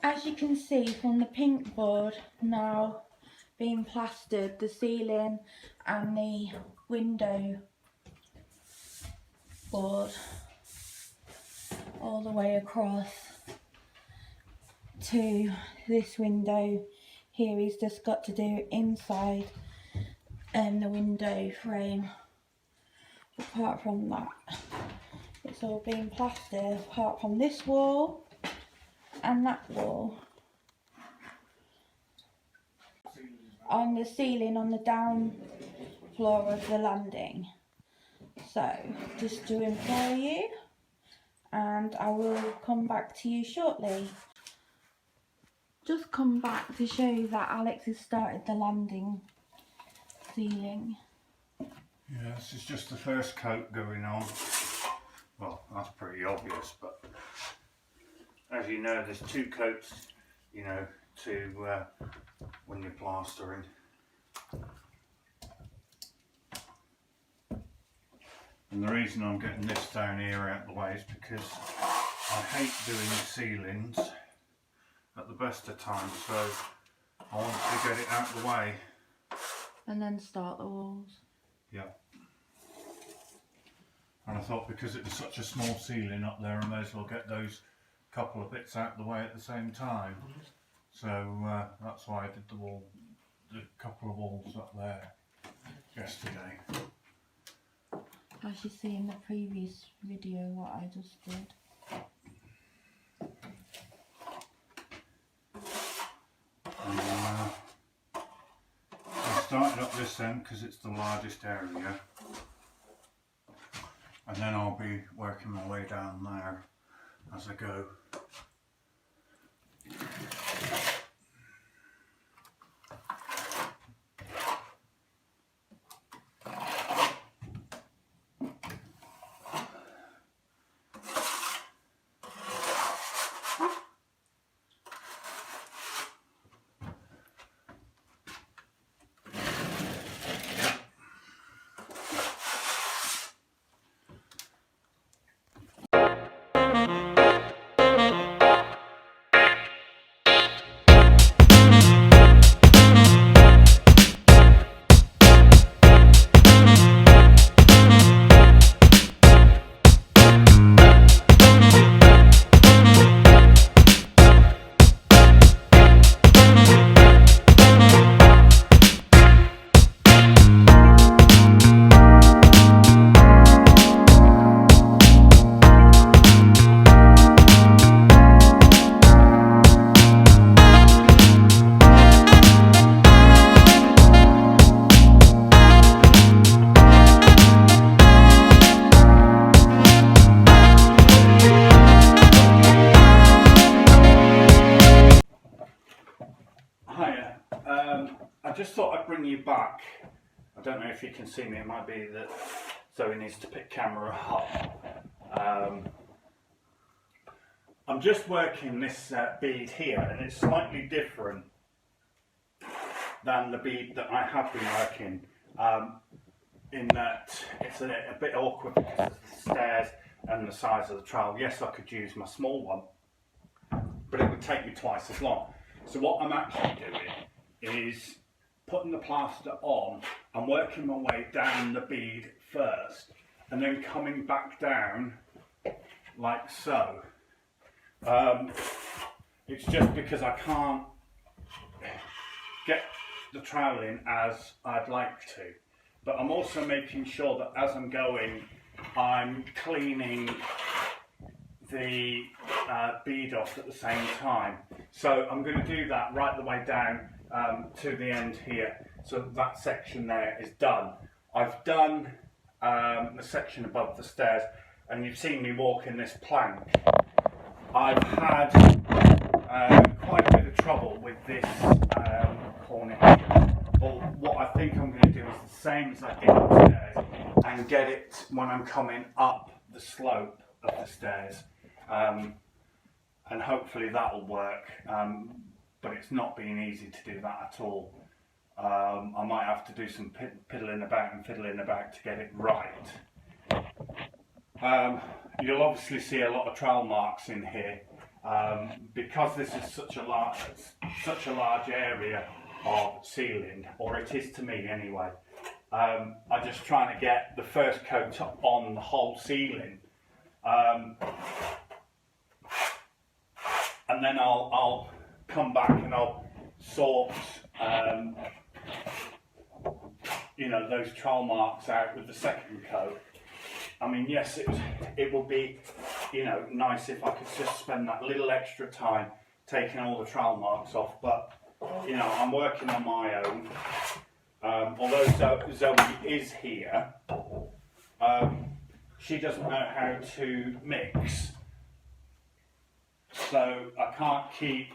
As you can see from the pink board now being plastered, the ceiling and the window board all the way across to this window here. He's just got to do inside the window frame. Apart from that, it's all being plastered apart from this wall and that wall. On the ceiling on the down floor of the landing. So just doing for you, and I will come back to you shortly. Just come back to show you that Alex has started the landing ceiling. Yeah, this is just the first coat going on. Well, that's pretty obvious, but as you know, there's two coats, you know, to when you're plastering. And the reason I'm getting this down here out of the way is because I hate doing the ceilings at the best of times, so I want to get it out of the way. And then start the walls. Yeah. And I thought because it was such a small ceiling up there, I may as well get those couple of bits out of the way at the same time. So that's why I did the couple of walls up there yesterday. As you see in the previous video what I just did. And I'm starting up this end because it's the largest area, and then I'll be working my way down there as I go. I just thought I'd bring you back. I don't know if you can see me, it might be that Zoe needs to pick camera up. I'm just working this bead here, and it's slightly different than the bead that I have been working, in that it's a bit awkward because of the stairs and the size of the trowel. Yes, I could use my small one, but it would take me twice as long. So what I'm actually doing is putting the plaster on and working my way down the bead first, and then coming back down like so. It's just because I can't get the trowel in as I'd like to, but I'm also making sure that as I'm going, I'm cleaning the bead off at the same time. So I'm going to do that right the way down to the end here, so that section there is done. I've done the section above the stairs, and you've seen me walking this plank. I've had quite a bit of trouble with this corner here, but what I think I'm going to do is the same as I did upstairs and get it when I'm coming up the slope of the stairs, and hopefully that'll work, but it's not been easy to do that at all. I might have to do some piddling about and fiddling about to get it right. You'll obviously see a lot of trowel marks in here, because this is such a large area of ceiling, or it is to me anyway, I'm just trying to get the first coat on the whole ceiling, and then I'll come back and I'll sort you know, those trowel marks out with the second coat. I mean, yes, it would be, you know, nice if I could just spend that little extra time taking all the trowel marks off, but you know, I'm working on my own. Although Zoe is here, she doesn't know how to mix, so I can't keep,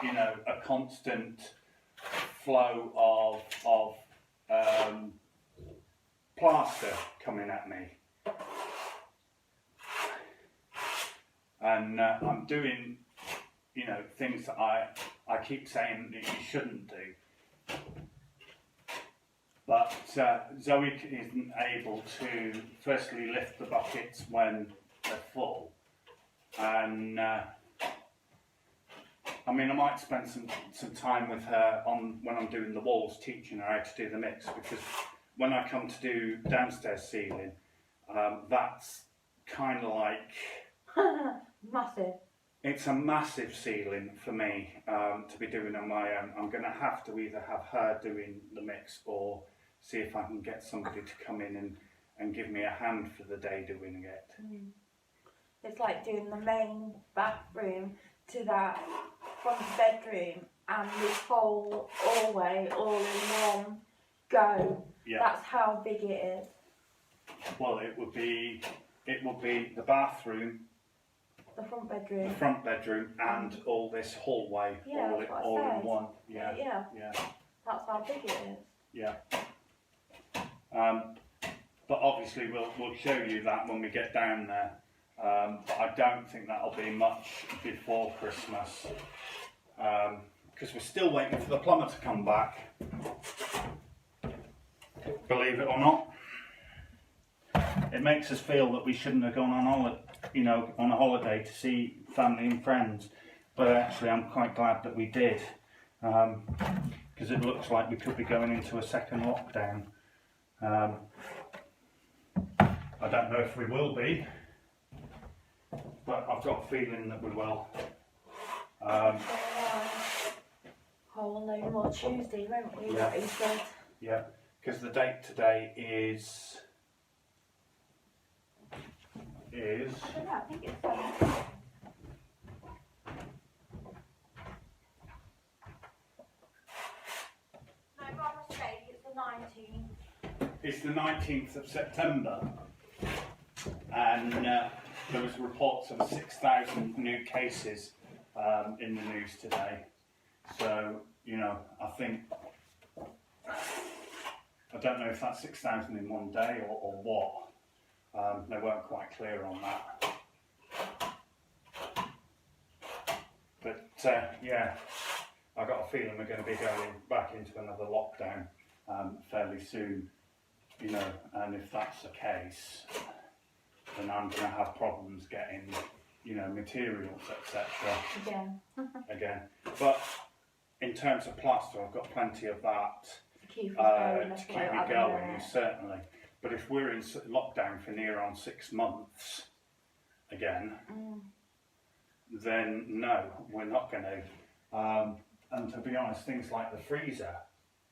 you know, a constant flow of plaster coming at me. And I'm doing, you know, things that I keep saying that you shouldn't do. But Zoe isn't able to firstly lift the buckets when they're full. And I mean, I might spend some time with her when I'm doing the walls, teaching her how to do the mix, because when I come to do downstairs ceiling, that's kind of like massive. It's a massive ceiling for me to be doing on my own. I'm going to have to either have her doing the mix or see if I can get somebody to come in and give me a hand for the day doing it. It's like doing the main bathroom to that front bedroom and this whole hallway all in one go. Yeah. That's how big it is. Well, it would be the bathroom, the front bedroom, and all this hallway, all in one. Yeah. That's how big it is. Yeah. But obviously we'll show you that when we get down there. But I don't think that'll be much before Christmas, because we're still waiting for the plumber to come back. Believe it or not, it makes us feel that we shouldn't have gone on a holiday to see family and friends. But actually, I'm quite glad that we did, because it looks like we could be going into a second lockdown. I don't know if we will be, but I've got a feeling that we will. Whole no more Tuesday, won't we? Yeah. What he said. Yeah, because the date today is. I don't know, I think it's No, by mistake, it's the 19th. It's the 19th of September, and there was reports of 6,000 new cases in the news today. So, you know, I think, I don't know if that's 6,000 in one day or what. They weren't quite clear on that. But yeah, I got a feeling we're going to be going back into another lockdown fairly soon, you know, and if that's the case, then I'm going to have problems getting, you know, materials, etc. Again. But in terms of plaster, I've got plenty of that to keep me going, certainly. But if we're in lockdown for near on 6 months again, then no, we're not going to. And to be honest, things like the freezer,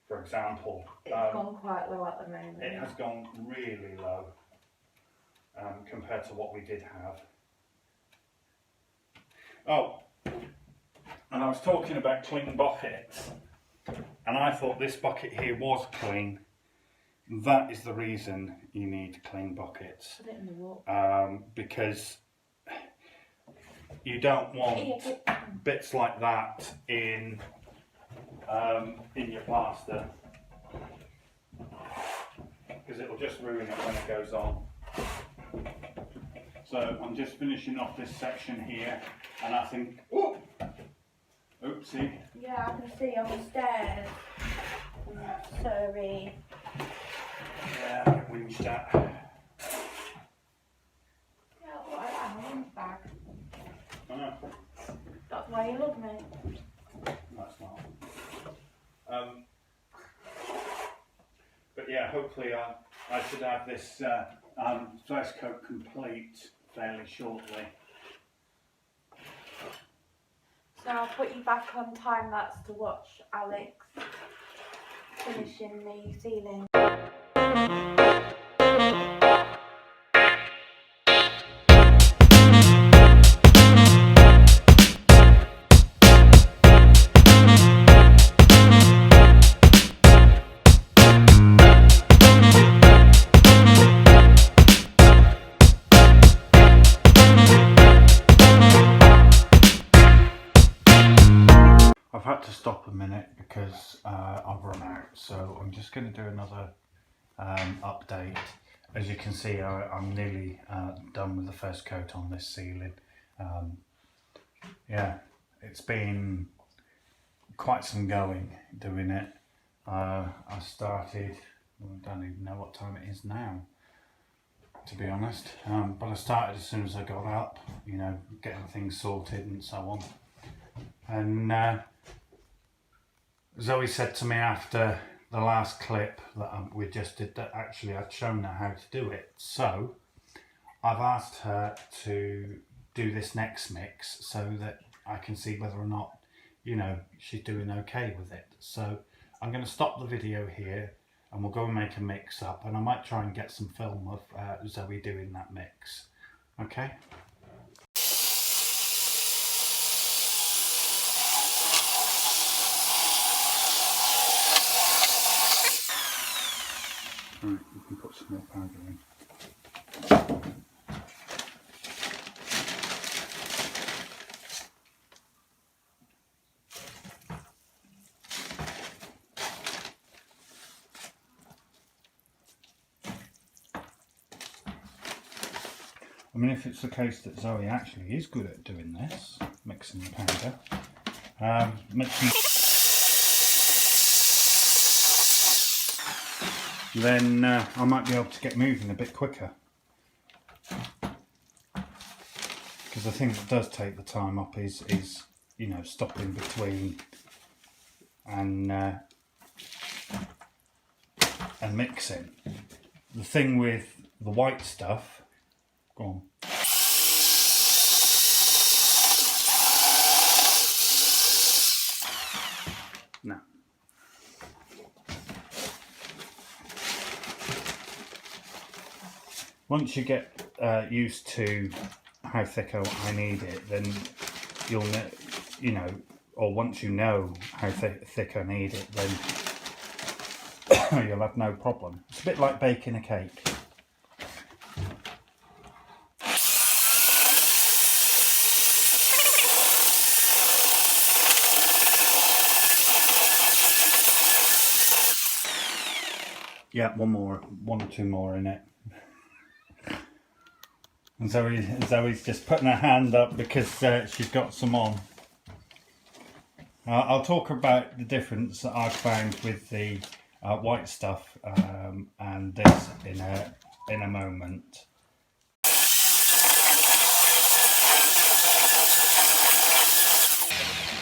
for example, it's gone quite low at the moment. It has gone really low compared to what we did have. Oh, and I was talking about clean buckets, and I thought this bucket here was clean. That is the reason you need clean buckets, because you don't want bits like that in your plaster, because it will just ruin it when it goes on. So I'm just finishing off this section here, and I think, oopsie. Yeah, I can see on the stairs. Sorry. Yeah, I get whinged at. Yeah, what I have in the bag. Oh. That's Why you love me? No, it's not. But yeah, hopefully I should have this first coat complete fairly shortly. So I'll put you back on time lapse to watch Alex finishing the ceiling. I've had to stop a minute because I've run out, so I'm just going to do another update. As you can see, I'm nearly done with the first coat on this ceiling. Yeah, it's been quite some going doing it. I started, I don't even know what time it is now, to be honest, but I started as soon as I got up, you know, getting things sorted and so on. And Zoe said to me after the last clip that we just did that actually I'd shown her how to do it. So I've asked her to do this next mix so that I can see whether or not, you know, she's doing okay with it. So I'm going to stop the video here and we'll go and make a mix up, and I might try and get some film of Zoe doing that mix. Okay? Right, you can put some more powder in. I mean, if it's the case that Zoe actually is good at doing this, mixing the powder, then I might be able to get moving a bit quicker. Because the thing that does take the time up is you know, stopping between and mixing. The thing with the white stuff, go on. No. Once you get used to how thick I need it, then you'll know, you know, or once you know how thick I need it, then you'll have no problem. It's a bit like baking a cake. Yeah, one or two more in it. And Zoe's just putting her hand up because she's got some on. I'll talk about the difference that I've found with the white stuff and this in a moment.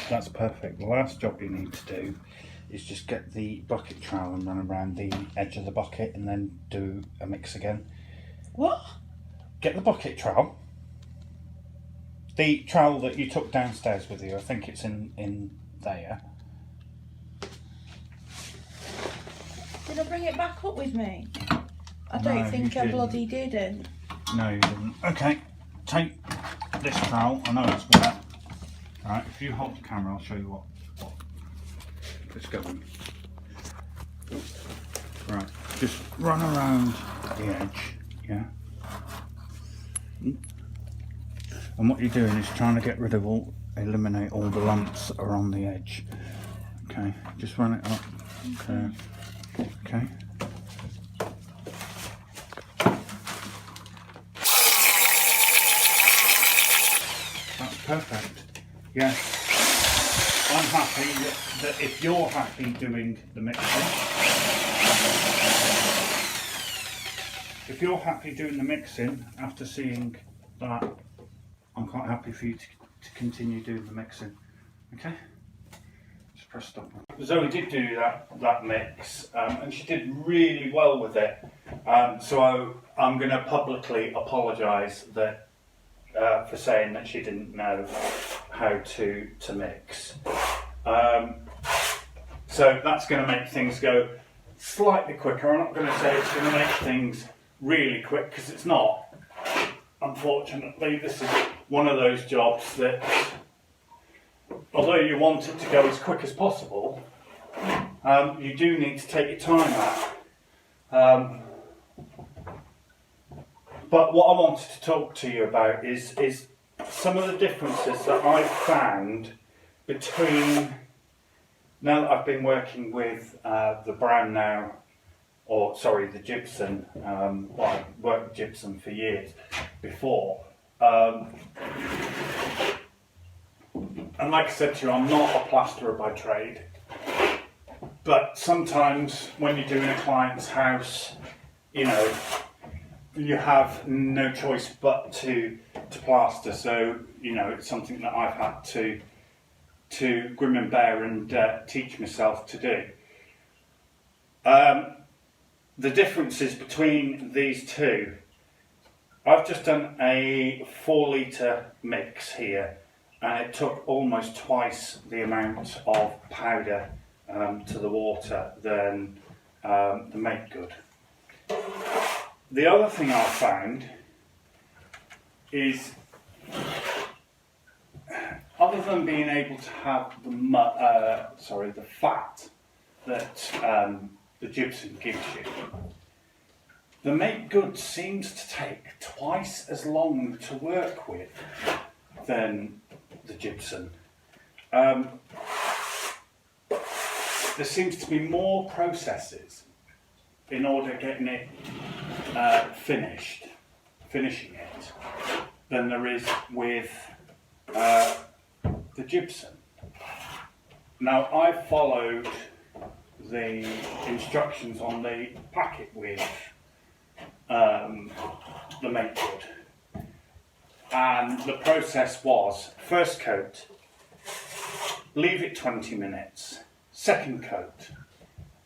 That's perfect. The last job you need to do is just get the bucket trowel and run around the edge of the bucket and then do a mix again. What? Get the bucket trowel. The trowel that you took downstairs with you, I think it's in there. Did I bring it back up with me? I don't think I bloody didn't. No, you didn't. Okay, take this trowel. I know it's wet. Alright, if you hold the camera, I'll show you what it's going. Right, just run around the edge, yeah? And what you're doing is trying to get rid of eliminate all the lumps that are on the edge. Okay, just run it up. Okay. Okay. That's perfect. Yeah. I'm happy that if you're happy doing the mixing, after seeing that, I'm quite happy for you to continue doing the mixing. Okay, just press stop. Zoe did do that mix, and she did really well with it. So I'm going to publicly apologise that for saying that she didn't know how to mix. So that's going to make things go slightly quicker. I'm not going to say it's going to make things really quick, because it's not. Unfortunately, this is one of those jobs that, although you want it to go as quick as possible, you do need to take your time out. But what I wanted to talk to you about is some of the differences that I've found between, now that I've been working with the brown now, or sorry, the gypsum. Well, I worked with gypsum for years before. And like I said to you, I'm not a plasterer by trade. But sometimes when you're doing a client's house, you know, you have no choice but to plaster. So, you know, it's something that I've had to grim and bear and teach myself to do. The differences between these two, I've just done a 4 litre mix here, and it took almost twice the amount of powder to the water than the make good. The other thing I've found is, other than being able to have the fat that the gypsum gives you, the make good seems to take twice as long to work with than the gypsum. There seems to be more processes in order getting it finishing it, than there is with the gypsum. Now, I followed the instructions on the packet with the make good, and the process was: first coat, leave it 20 minutes, second coat,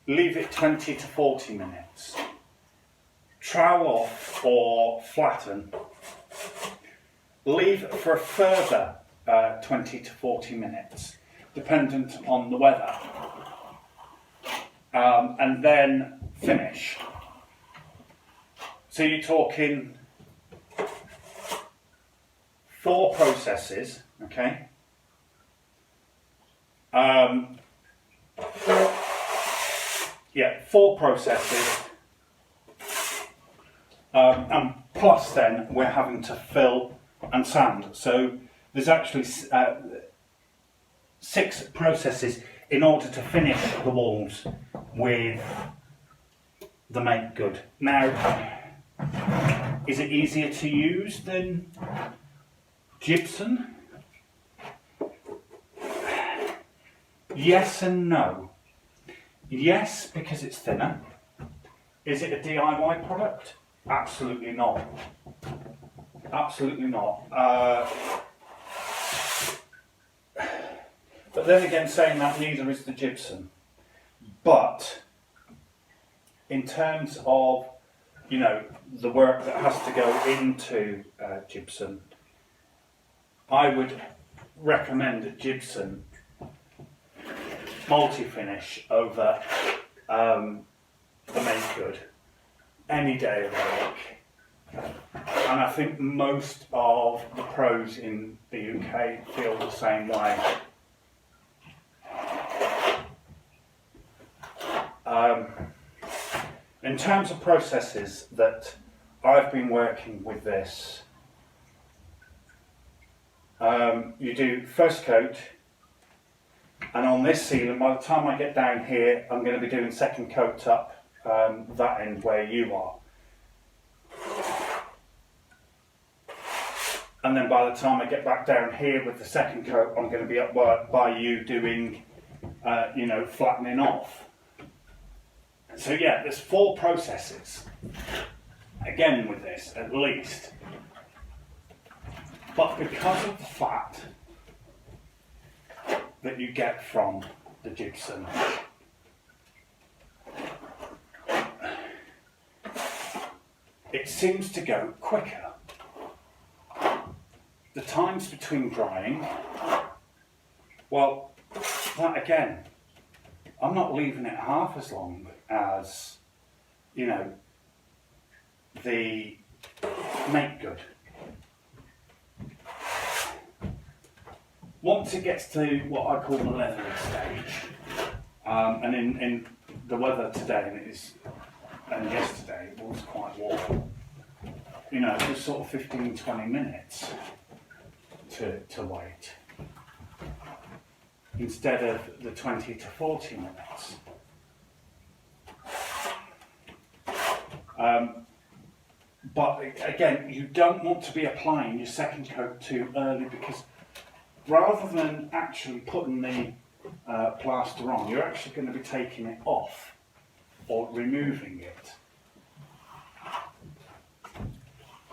leave it 20 to 40 minutes, trowel off or flatten, leave for a further 20 to 40 minutes, dependent upon the weather, and then finish. So you're talking 4 processes, okay? 4 processes, and plus then we're having to fill and sand. So there's actually 6 processes in order to finish the walls with the make good. Now, is it easier to use than gypsum? Yes and no. Yes, because it's thinner. Is it a DIY product? Absolutely not. Absolutely not. But then again, saying that, neither is the gypsum. But in terms of, you know, the work that has to go into gypsum, I would recommend gypsum multi-finish over the make good any day of the week. And I think most of the pros in the UK feel the same way. In terms of processes that I've been working with this, you do first coat, and on this ceiling, by the time I get down here, I'm going to be doing second coat up that end where you are. And then by the time I get back down here with the second coat, I'm going to be up by you doing, you know, flattening off. So yeah, there's 4 processes, again with this at least. But because of the fat that you get from the gypsum. It seems to go quicker. The times between drying, well, that again, I'm not leaving it half as long as, you know, the make good. Once it gets to what I call the leathery stage, and in the weather today and yesterday it was quite warm, you know, just sort of 15-20 minutes to wait instead of the 20 to 40 minutes. But again, you don't want to be applying your second coat too early, because rather than actually putting the plaster on, you're actually going to be taking it off or removing it.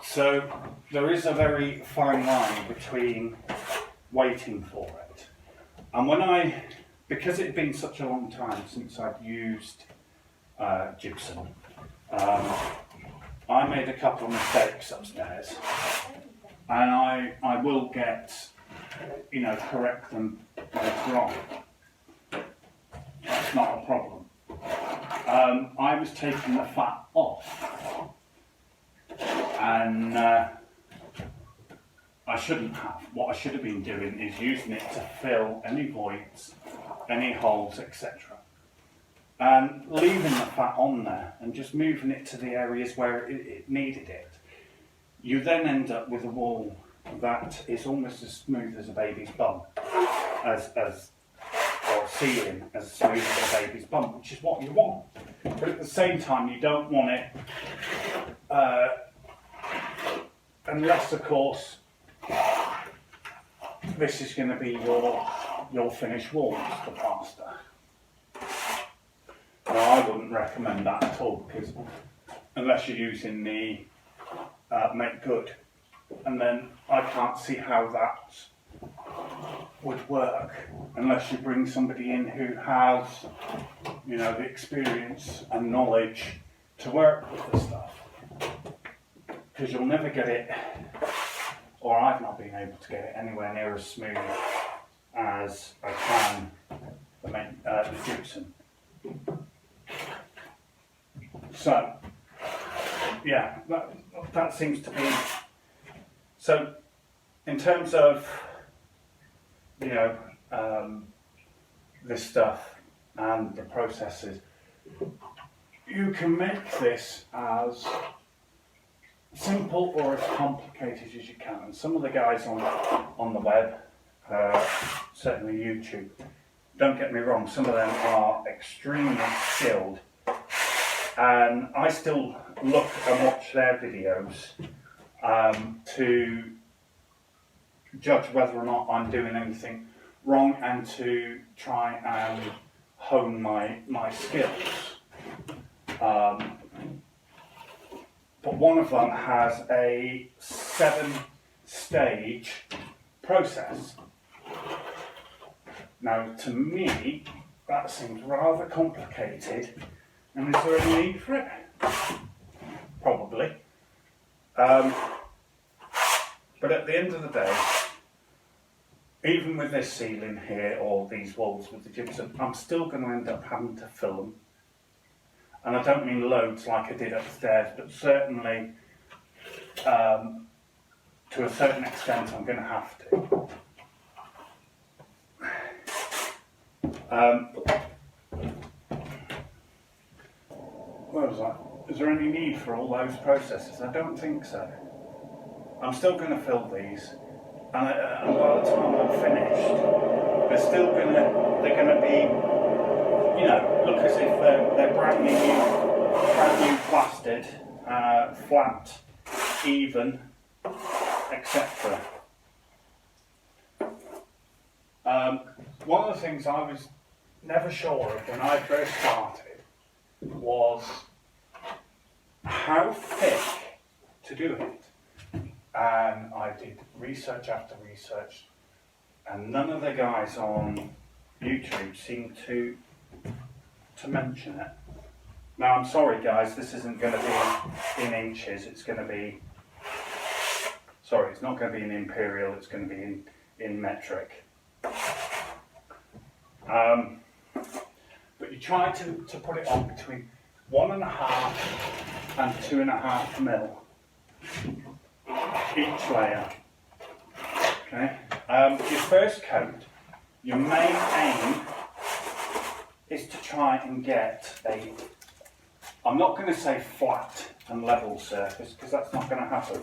So there is a very fine line between waiting for it. And because it had been such a long time since I'd used gypsum, I made a couple of mistakes upstairs, and I will correct them later on. That's not a problem. I was taking the fat off, and I shouldn't have. What I should have been doing is using it to fill any voids, any holes, etc. And leaving the fat on there and just moving it to the areas where it needed it. You then end up with a wall that is almost as smooth as a baby's bum, or ceiling as smooth as a baby's bum, which is what you want. But at the same time, you don't want it, unless of course this is going to be your finished walls, the plaster. No, I wouldn't recommend that at all, because unless you're using the make good, and then I can't see how that would work unless you bring somebody in who has, you know, the experience and knowledge to work with the stuff, because you'll never get it, or I've not been able to get it anywhere near as smooth as I can the gypsum. So, yeah, that seems to be. So, in terms of, you know, this stuff and the processes, you can make this as simple or as complicated as you can. And some of the guys on the web, certainly YouTube, don't get me wrong, some of them are extremely skilled. And I still look and watch their videos to judge whether or not I'm doing anything wrong and to try and hone my skills. But one of them has a 7-stage process. Now, to me, that seems rather complicated. And is there any need for it? Probably. But at the end of the day, even with this ceiling here or these walls with the gypsum, I'm still going to end up having to fill them. And I don't mean loads like I did upstairs, but certainly to a certain extent I'm going to have to. What was that? Is there any need for all those processes? I don't think so. I'm still going to fill these, and by the time I'm finished, they're going to be, you know, look as if they're brand new plastered, flat, even, etc. One of the things I was never sure of when I first started was how thick to do it. And I did research after research, and none of the guys on YouTube seem to mention it. Now I'm sorry guys, this isn't going to be in inches, it's going to be, sorry, it's not going to be in imperial, it's going to be in metric. But you try to put it on between 1.5 and 2.5 mil each layer. Okay. Your first coat, your main aim is to try and get a, I'm not going to say flat and level surface because that's not going to happen,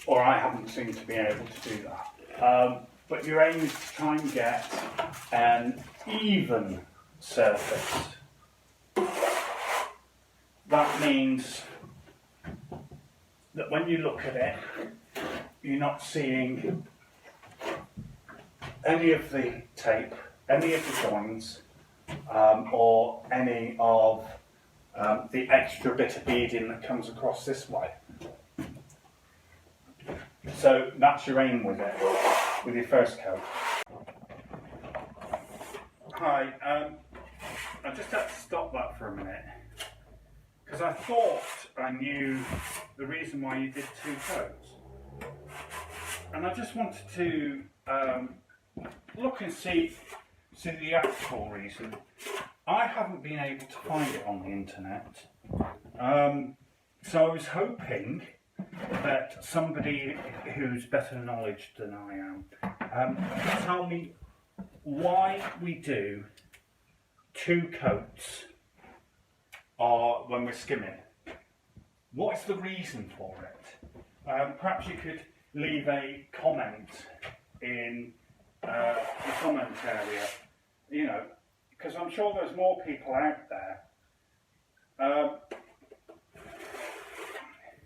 or I haven't seemed to be able to do that. But your aim is to try and get an even surface. That means that when you look at it, you're not seeing any of the tape, any of the joins, or any of the extra bit of beading that comes across this way. So that's your aim with it, with your first coat. Hi, I just had to stop that for a minute because I thought I knew the reason why you did 2 coats, and I just wanted to look and see the actual reason. I haven't been able to find it on the internet, so I was hoping that somebody who's better knowledge than I am could tell me why we do 2 coats when we're skimming. What is the reason for it? Perhaps you could leave a comment in the comment area, you know, because I'm sure there's more people out there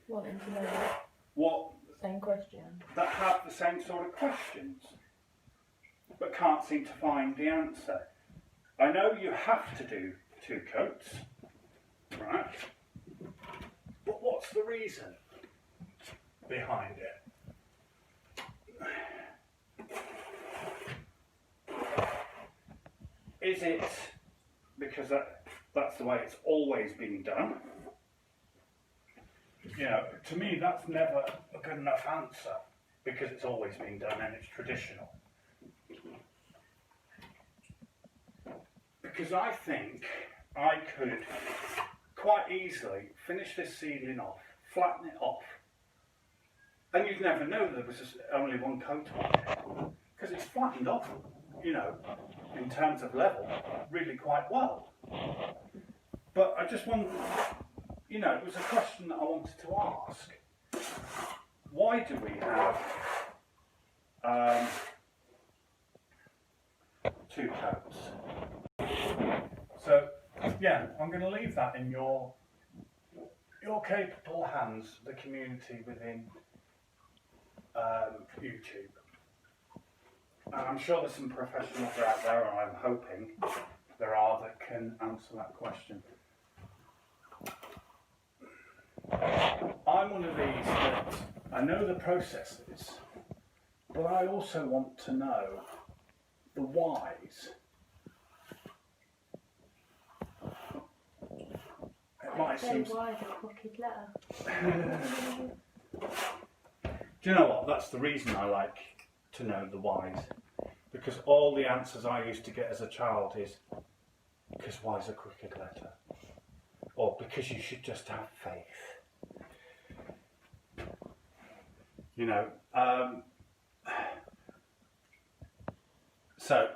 Wanting to know what same question. that have the same sort of questions but can't seem to find the answer. I know you have to do 2 coats, right? But what's the reason behind it? Is it because that's the way it's always been done? You know, to me that's never a good enough answer, because it's always been done and it's traditional. Because I think I could quite easily finish this ceiling off, flatten it off, and you'd never know there was only 1 coat on it, because it's flattened off, you know, in terms of level, really quite well. But I just wanted, you know, it was a question that I wanted to ask. Why do we have 2 coats? So, yeah, I'm going to leave that in your capable hands, the community within YouTube. And I'm sure there's some professionals out there, or I'm hoping there are, that can answer that question. I'm one of these that I know the processes, but I also want to know the whys. It might seem... Why the crooked letter? Do you know what? That's the reason I like to know the whys. Because all the answers I used to get as a child is, because why's a crooked letter? Or because you should just have faith. You know, so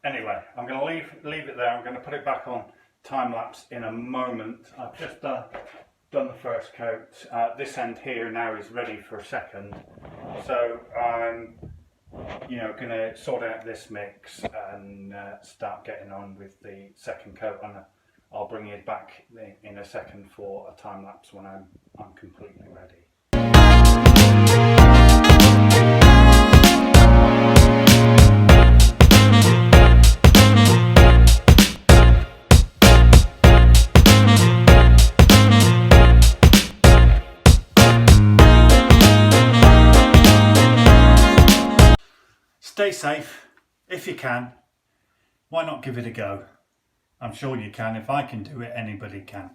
anyway, I'm going to leave it there. I'm going to put it back on time lapse in a moment. I've just done the first coat. This end here now is ready for a second. So I'm, you know, going to sort out this mix and start getting on with the second coat. And I'll bring it back in a second for a time lapse when I'm completely ready. safe. If you can, why not give it a go? I'm sure you can. If I can do it, anybody can.